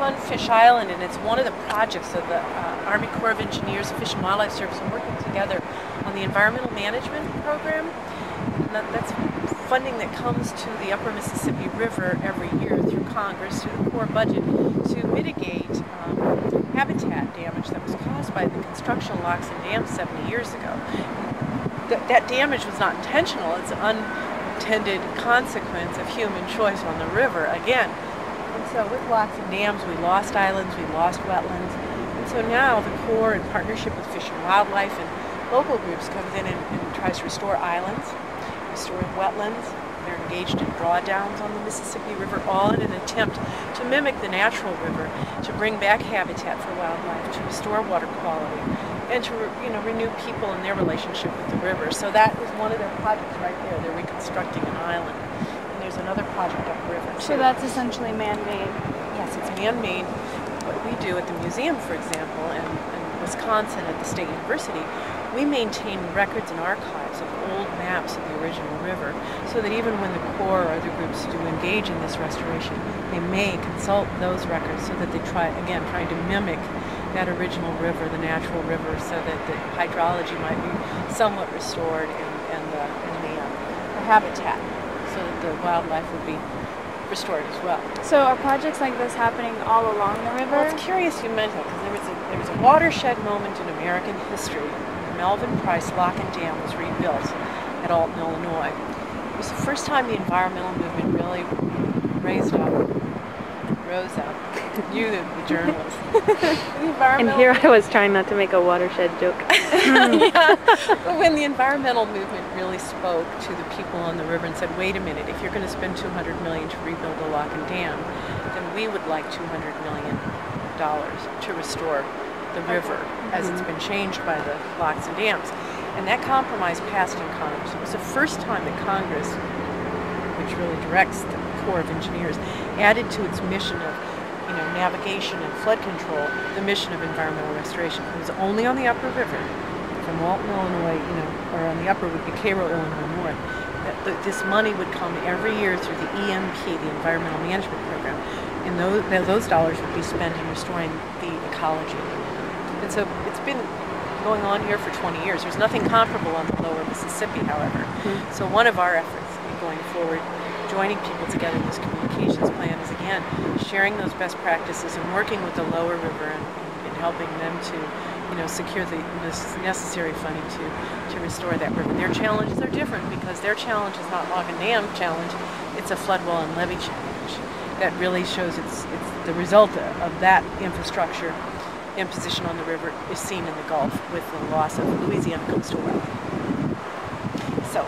Sunfish Island, and it's one of the projects of the Army Corps of Engineers, Fish and Wildlife Service, and working together on the environmental management program. And that's funding that comes to the Upper Mississippi River every year through Congress, through the Corps budget, to mitigate habitat damage that was caused by the construction of locks and dams 70 years ago. That damage was not intentional. It's an unintended consequence of human choice on the river again. And so with locks and dams, we lost islands, we lost wetlands. And so now the Corps, in partnership with Fish and Wildlife and local groups, comes in and tries to restore islands, restore wetlands. They're engaged in drawdowns on the Mississippi River, all in an attempt to mimic the natural river, to bring back habitat for wildlife, to restore water quality, and to renew people in their relationship with the river. So that is one of their projects right there. They're reconstructing an island. And there's another project upriver too. So that's essentially man-made. Yes, it's man-made. What we do at the museum, for example, and in Wisconsin at the State University, we maintain records and archives of old maps of the original river, so that even when the Corps or other groups do engage in this restoration, they may consult those records so that they trying to mimic that original river, the natural river, so that the hydrology might be somewhat restored and the habitat, so that the wildlife would be restored as well. So are projects like this happening all along the river? Well, it's curious you mentioned that, because there was a watershed moment in American history. The Melvin Price Lock and Dam was rebuilt at Alton, Illinois. It was the first time the environmental movement really rose up. You, the journalist. And here I was trying not to make a watershed joke. Yeah. But when the environmental movement really spoke to the people on the river and said, wait a minute, if you're going to spend $200 million to rebuild a lock and dam, then we would like $200 million to restore the river as it's been changed by the locks and dams. And that compromise passed in Congress. It was the first time that Congress, which really directs the Corps of Engineers, added to its mission of navigation and flood control, the mission of environmental restoration. It was only on the upper river, from Alton, Illinois, or on the upper would be Cairo, Illinois North, that this money would come every year through the EMP, the Environmental Management Program, and those dollars would be spent in restoring the ecology. And so it's been going on here for 20 years. There's nothing comparable on the lower Mississippi, however. So one of our efforts in going forward, joining people together in this communications plan, is again sharing those best practices and working with the lower river and helping them to secure the necessary funding to restore that river. Their challenges are different, because their challenge is not lock and dam challenge, it's a flood wall and levee challenge. That really shows it's the result of that infrastructure imposition on the river is seen in the Gulf with the loss of Louisiana coastal wetland. So